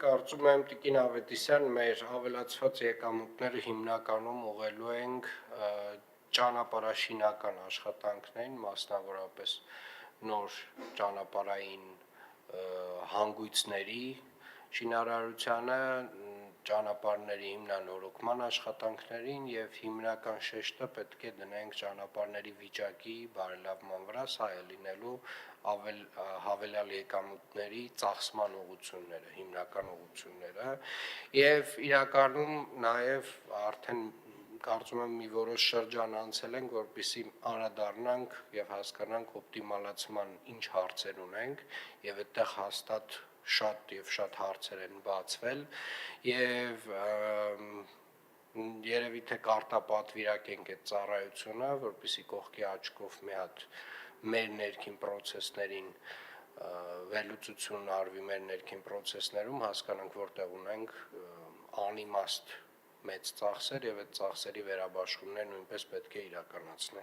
Կարծում եմ Տիկին Ավետիսյան, մեր ավելացված եկամուտները հիմնականում ուղղելու ենք ճանապարհաշինական աշխատանքներին, մասնավորապես նոր ճանապարհային հանգույցների շինարարությանը, ճանապարհների հիմնանորոգման աշխատանքներին եւ հիմնական շեշտը պետք է դնենք ճանապարհների վիճակի բարելավման վրա, սա է լինելու հավելյալ եկամուտների ծախսման ուղղությունները, հիմնական ուղղությունները եւ իրականում նաեւ արդեն կարծում եմ մի որոշ շրջան անցել ենք, որպեսզի անդրադառնանք եւ հասկանանք օպտիմալացման ինչ հարցեր ունենք եւ այդտեղ հաստատ շատ հարցեր են բացվել եւ երևի թե կարտապատվիրակենք այդ ծառայությունը, որպեսզի կողքի աչքով մի հատ մեր ներքին process-ներին վերլուծություն արվի մեր ներքին process-ներում, հասկանանք որտեղ ունենք անիմաստ մեծ ծախսեր եւ այդ ծախսերի վերաբաշխումներ նույնպես պետք է իրականացնենք։